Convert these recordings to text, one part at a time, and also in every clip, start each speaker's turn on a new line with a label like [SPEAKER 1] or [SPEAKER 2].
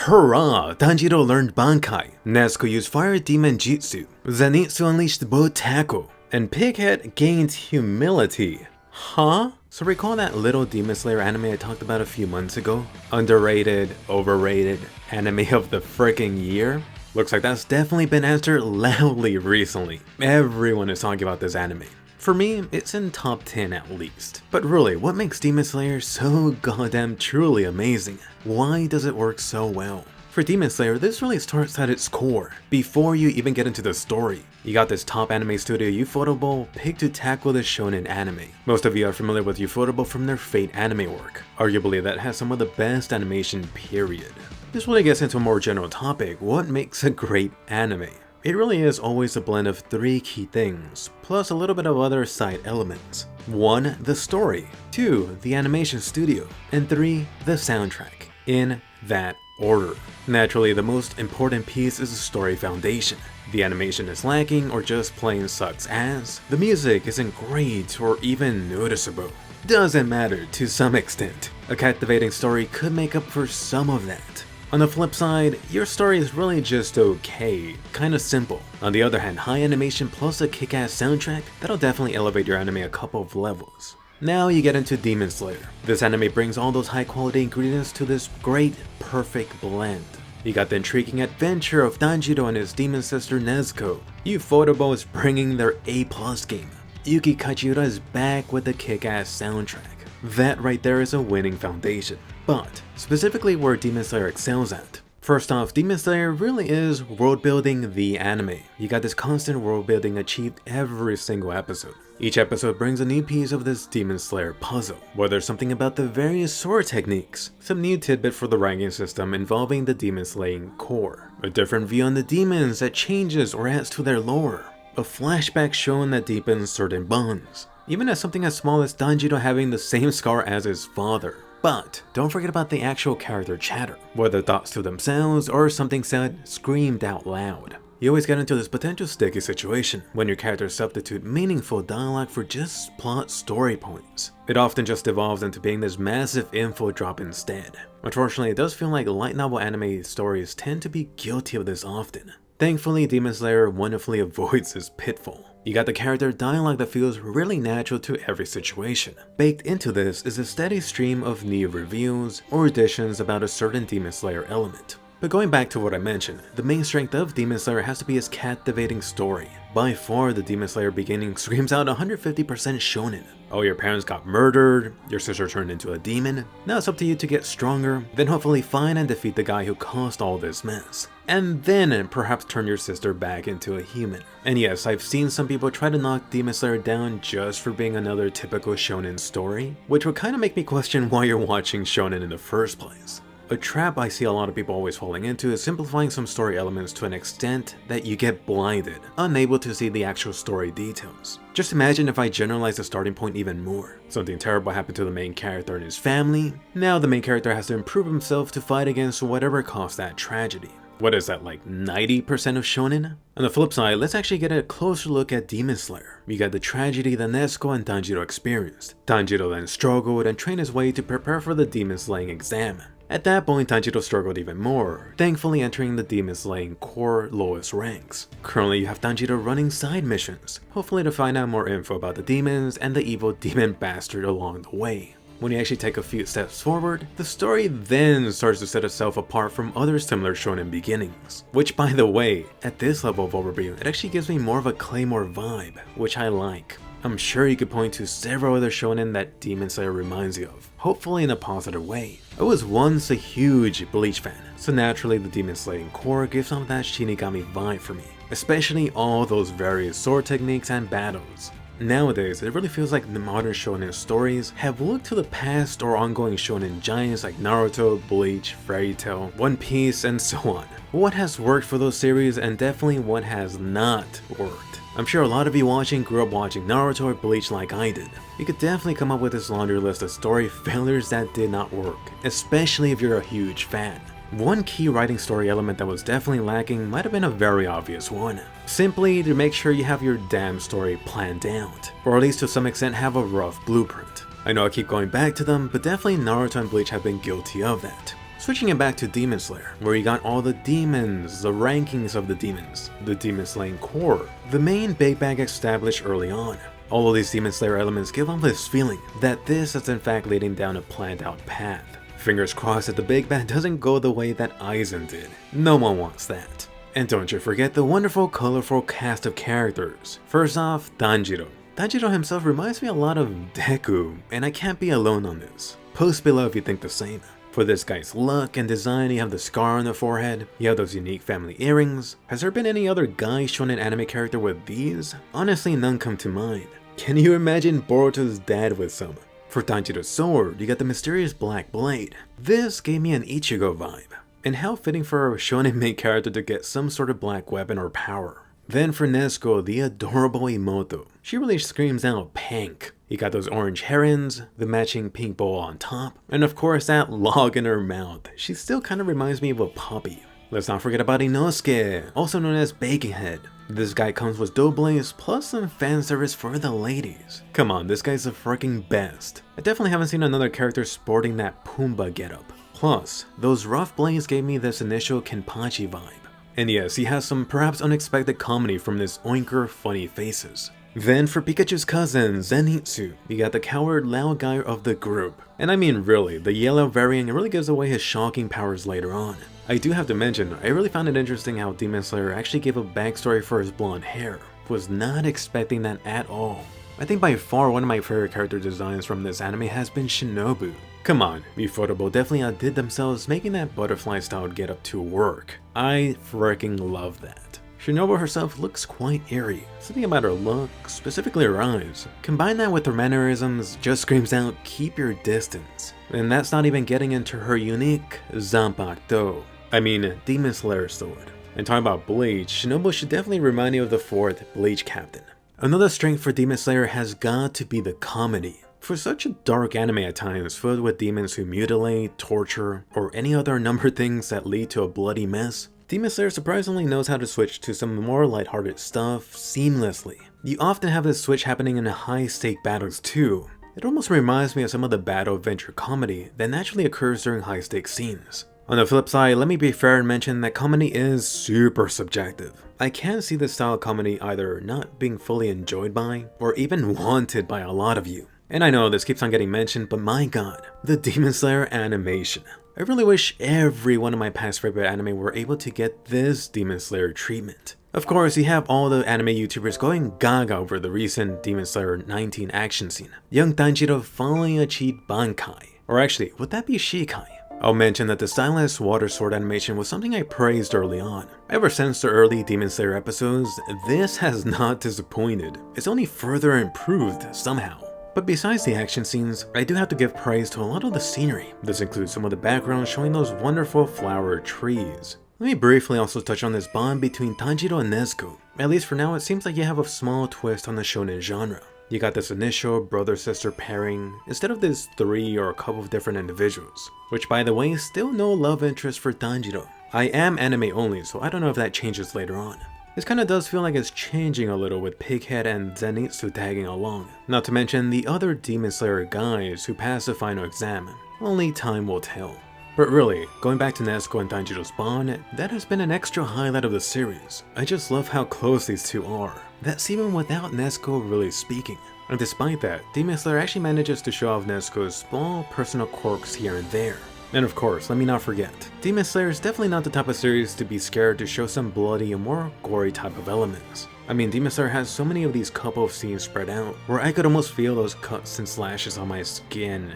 [SPEAKER 1] Hurrah! Tanjiro learned Bankai, Nezuko used Fire Demon Jutsu, Zenitsu unleashed Bow Tackle, and Pighead gained Humility. Huh? So recall that little Demon Slayer anime I talked about a few months ago? Underrated, overrated, anime of the freaking year? Looks like that's definitely been answered loudly recently. Everyone is talking about this anime. For me, it's in top 10 at least. But really, what makes Demon Slayer so goddamn truly amazing? Why does it work so well? For Demon Slayer, this really starts at its core, before you even get into the story. You got this top anime studio Ufotable picked to tackle the shonen anime. Most of you are familiar with Ufotable from their Fate anime work. Arguably that has some of the best animation period. This really gets into a more general topic, what makes a great anime? It really is always a blend of three key things, plus a little bit of other side elements. 1. The story, 2. The animation studio, and 3. The soundtrack, in that order. Naturally, the most important piece is the story foundation. The animation is lacking or just plain sucks ass. The music isn't great or even noticeable. Doesn't matter to some extent. A captivating story could make up for some of that. On the flip side, your story is really just okay, kinda simple. On the other hand, high animation plus a kick-ass soundtrack, that'll definitely elevate your anime a couple of levels. Now you get into Demon Slayer. This anime brings all those high quality ingredients to this great, perfect blend. You got the intriguing adventure of Tanjiro and his demon sister Nezuko. Ufotable is bringing their A+ game. Yuki Kajiura is back with the kick-ass soundtrack. That right there is a winning foundation. But specifically where Demon Slayer excels at. First off, Demon Slayer really is world building the anime. You got this constant world building achieved every single episode. Each episode brings a new piece of this Demon Slayer puzzle, whether something about the various sword techniques, some new tidbit for the ranking system involving the demon slaying core, a different view on the demons that changes or adds to their lore, a flashback shown that deepens certain bonds, even as something as small as Tanjiro having the same scar as his father. But don't forget about the actual character chatter, whether thoughts to themselves or something said screamed out loud. You always get into this potential sticky situation when your characters substitute meaningful dialogue for just plot story points. It often just devolves into being this massive info drop instead. Unfortunately, it does feel like light novel anime stories tend to be guilty of this often. Thankfully, Demon Slayer wonderfully avoids this pitfall. You got the character dialogue that feels really natural to every situation. Baked into this is a steady stream of new reviews or additions about a certain Demon Slayer element. But going back to what I mentioned, the main strength of Demon Slayer has to be its captivating story. By far, the Demon Slayer beginning screams out 150% shonen. Oh, your parents got murdered, your sister turned into a demon. Now it's up to you to get stronger, then hopefully find and defeat the guy who caused all this mess. And then perhaps turn your sister back into a human. And yes, I've seen some people try to knock Demon Slayer down just for being another typical shonen story, which would kind of make me question why you're watching shonen in the first place. A trap I see a lot of people always falling into is simplifying some story elements to an extent that you get blinded, unable to see the actual story details. Just imagine if I generalize the starting point even more. Something terrible happened to the main character and his family. Now the main character has to improve himself to fight against whatever caused that tragedy. What is that, like 90% of shonen? On the flip side, let's actually get a closer look at Demon Slayer. You got the tragedy that Nezuko and Tanjiro experienced. Tanjiro then struggled and trained his way to prepare for the demon slaying exam. At that point, Tanjiro struggled even more, thankfully entering the demon slaying core lowest ranks. Currently, you have Tanjiro running side missions, hopefully to find out more info about the demons and the evil demon bastard along the way. When you actually take a few steps forward, the story then starts to set itself apart from other similar shonen beginnings. Which, by the way, at this level of overview, it actually gives me more of a Claymore vibe, which I like. I'm sure you could point to several other shonen that Demon Slayer reminds you of, hopefully in a positive way. I was once a huge Bleach fan, so naturally the demon slaying core gives some of that Shinigami vibe for me, especially all those various sword techniques and battles. Nowadays, it really feels like the modern shonen stories have looked to the past or ongoing shonen giants like Naruto, Bleach, Fairy Tail, One Piece, and so on. What has worked for those series and definitely what has not worked. I'm sure a lot of you watching grew up watching Naruto or Bleach like I did. You could definitely come up with this laundry list of story failures that did not work, especially if you're a huge fan. One key writing story element that was definitely lacking might have been a very obvious one. Simply to make sure you have your damn story planned out, or at least to some extent have a rough blueprint. I know I keep going back to them, but definitely Naruto and Bleach have been guilty of that. Switching it back to Demon Slayer, where you got all the demons, the rankings of the demons, the demon slaying core, the main big bag established early on. All of these Demon Slayer elements give off this feeling that this is in fact leading down a planned out path. Fingers crossed that the big bad doesn't go the way that Aizen did. No one wants that. And don't you forget the wonderful, colorful cast of characters. First off, Tanjiro. Tanjiro himself reminds me a lot of Deku, and I can't be alone on this. Post below if you think the same. For this guy's look and design, you have the scar on the forehead, you have those unique family earrings. Has there been any other guy shown an anime character with these? Honestly, none come to mind. Can you imagine Boruto's dad with some? For Tanjiro's sword, you got the mysterious black blade. This gave me an Ichigo vibe. And how fitting for a shonen main character to get some sort of black weapon or power. Then for Nezuko, the adorable imouto. She really screams out pink. You got those orange herons, the matching pink bowl on top, and of course that log in her mouth. She still kind of reminds me of a puppy. Let's not forget about Inosuke, also known as Baconhead. This guy comes with doughboys plus some fan service for the ladies. Come on, this guy's the freaking best. I definitely haven't seen another character sporting that Pumbaa getup. Plus, those rough blades gave me this initial Kenpachi vibe. And yes, he has some perhaps unexpected comedy from this oinker funny faces. Then for Pikachu's cousin, Zenitsu, you got the coward loud guy of the group. And I mean really, the yellow variant really gives away his shocking powers later on. I do have to mention, I really found it interesting how Demon Slayer actually gave a backstory for his blonde hair. Was not expecting that at all. I think by far one of my favorite character designs from this anime has been Shinobu. Come on, Ufotable definitely outdid themselves making that butterfly style getup to work. I freaking love that. Shinobu herself looks quite eerie. Something about her look, specifically her eyes. Combine that with her mannerisms, just screams out, keep your distance. And that's not even getting into her unique Zanpakuto. I mean, Demon Slayer sword. And talking about Bleach, Shinobu should definitely remind you of the 4th Bleach captain. Another strength for Demon Slayer has got to be the comedy. For such a dark anime at times, filled with demons who mutilate, torture, or any other number of things that lead to a bloody mess, Demon Slayer surprisingly knows how to switch to some more lighthearted stuff seamlessly. You often have this switch happening in high-stake battles too. It almost reminds me of some of the battle adventure comedy that naturally occurs during high-stake scenes. On the flip side, let me be fair and mention that comedy is super subjective. I can see this style of comedy either not being fully enjoyed by, or even wanted by a lot of you. And I know this keeps on getting mentioned, but my god, the Demon Slayer animation. I really wish every one of my past favorite anime were able to get this Demon Slayer treatment. Of course, you have all the anime YouTubers going gaga over the recent Demon Slayer 19 action scene. Young Tanjiro finally achieved Bankai. Or actually, would that be Shikai? I'll mention that the stylized water sword animation was something I praised early on. Ever since the early Demon Slayer episodes, this has not disappointed. It's only further improved somehow. But besides the action scenes, I do have to give praise to a lot of the scenery. This includes some of the backgrounds showing those wonderful flower trees. Let me briefly also touch on this bond between Tanjiro and Nezuko. At least for now, it seems like you have a small twist on the shonen genre. You got this initial brother-sister pairing, instead of this 3 or a couple of different individuals. Which by the way, still no love interest for Tanjiro. I am anime only, so I don't know if that changes later on. This kinda does feel like it's changing a little with Pighead and Zenitsu tagging along. Not to mention the other Demon Slayer guys who passed the final exam. Only time will tell. But really, going back to Nezuko and Tanjiro's bond, that has been an extra highlight of the series. I just love how close these two are. That's even without Nezuko really speaking. And despite that, Demon Slayer actually manages to show off Nezuko's small personal quirks here and there. And of course, let me not forget, Demon Slayer is definitely not the type of series to be scared to show some bloody and more gory type of elements. I mean, Demon Slayer has so many of these couple of scenes spread out, where I could almost feel those cuts and slashes on my skin.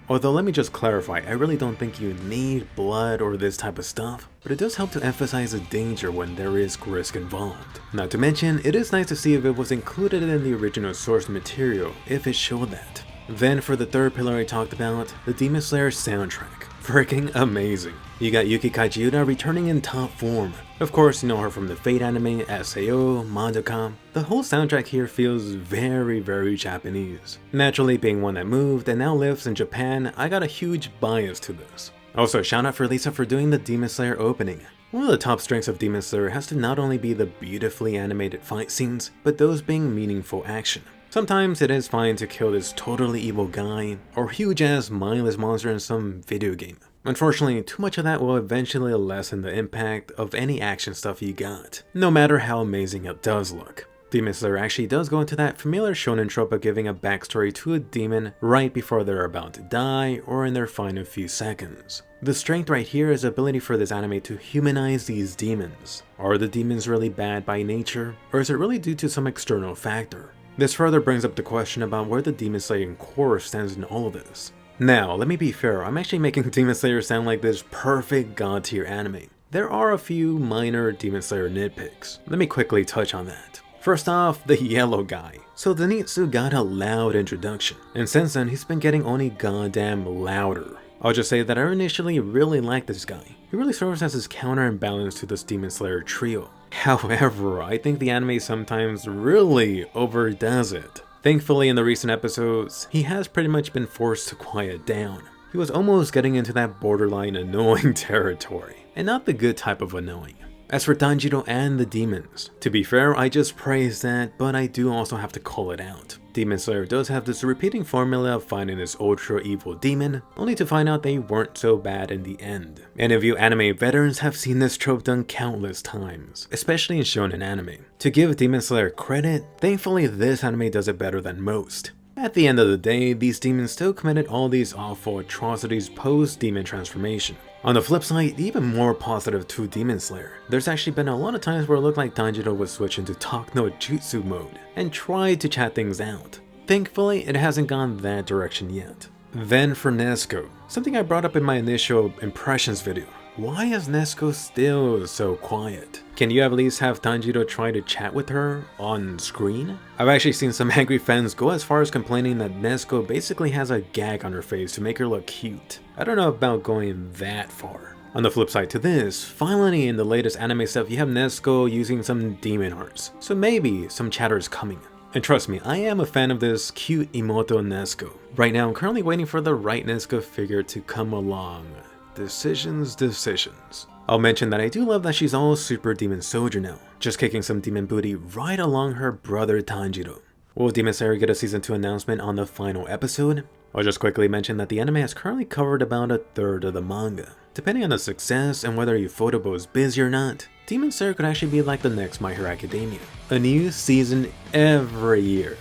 [SPEAKER 1] Although let me just clarify, I really don't think you need blood or this type of stuff, but it does help to emphasize the danger when there is risk involved. Not to mention, it is nice to see if it was included in the original source material, if it showed that. Then for the third pillar I talked about, the Demon Slayer soundtrack. Freaking amazing. You got Yuki Kajiura returning in top form. Of course, you know her from the Fate anime, SAO, Madoka. The whole soundtrack here feels very Japanese. Naturally, being one that moved and now lives in Japan, I got a huge bias to this. Also, shout out for Lisa for doing the Demon Slayer opening. One of the top strengths of Demon Slayer has to not only be the beautifully animated fight scenes, but those being meaningful action. Sometimes it is fine to kill this totally evil guy, or huge ass mindless monster in some video game. Unfortunately, too much of that will eventually lessen the impact of any action stuff you got, no matter how amazing it does look. Demon Slayer actually does go into that familiar shonen trope of giving a backstory to a demon right before they're about to die or in their final few seconds. The strength right here is the ability for this anime to humanize these demons. Are the demons really bad by nature, or is it really due to some external factor? This further brings up the question about where the Demon Slayer core stands in all of this. Now, let me be fair, I'm actually making Demon Slayer sound like this perfect god tier anime. There are a few minor Demon Slayer nitpicks. Let me quickly touch on that. First off, the yellow guy. So Zenitsu got a loud introduction, and since then he's been getting only goddamn louder. I'll just say that I initially really liked this guy. He really serves as his counter and balance to this Demon Slayer trio. However, I think the anime sometimes really overdoes it. Thankfully, in the recent episodes, he has pretty much been forced to quiet down. He was almost getting into that borderline annoying territory, and not the good type of annoying. As for Tanjiro and the demons, to be fair, I just praised that, but I do also have to call it out. Demon Slayer does have this repeating formula of finding this ultra evil demon, only to find out they weren't so bad in the end. Any of you anime veterans have seen this trope done countless times, especially in shonen anime. To give Demon Slayer credit, thankfully this anime does it better than most. At the end of the day, these demons still committed all these awful atrocities post-demon transformation. On the flip side, even more positive to Demon Slayer, there's actually been a lot of times where it looked like Tanjiro would switch into talk no jutsu mode and try to chat things out. Thankfully, it hasn't gone that direction yet. Then for Nezuko, something I brought up in my initial impressions video. Why is Nezuko still so quiet? Can you at least have Tanjiro try to chat with her on screen? I've actually seen some angry fans go as far as complaining that Nezuko basically has a gag on her face to make her look cute. I don't know about going that far. On the flip side to this, finally in the latest anime stuff you have Nezuko using some demon arts, so maybe some chatter is coming. And trust me, I am a fan of this cute imouto Nezuko. Right now I'm currently waiting for the right Nezuko figure to come along. Decisions. I'll mention that I do love that she's all super demon soldier now, just kicking some demon booty right along her brother Tanjiro. Will Demon Slayer get a season 2 announcement on the final episode? I'll just quickly mention that the anime has currently covered about a third of the manga. Depending on the success and whether Ufotable is busy or not, Demon Slayer could actually be like the next My Hero Academia. A new season every year.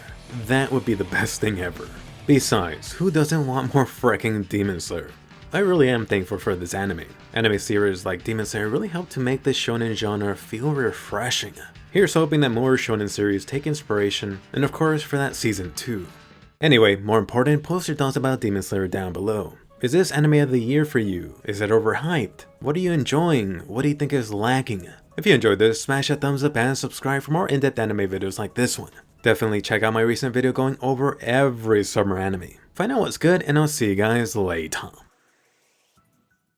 [SPEAKER 1] That would be the best thing ever. Besides, who doesn't want more freaking Demon Slayer? I really am thankful for this anime. Anime series like Demon Slayer really help to make the shonen genre feel refreshing. Here's hoping that more shonen series take inspiration, and of course for that season 2. Anyway, more important, post your thoughts about Demon Slayer down below. Is this anime of the year for you? Is it overhyped? What are you enjoying? What do you think is lacking? If you enjoyed this, smash that thumbs up and subscribe for more in-depth anime videos like this one. Definitely check out my recent video going over every summer anime. Find out what's good, and I'll see you guys later.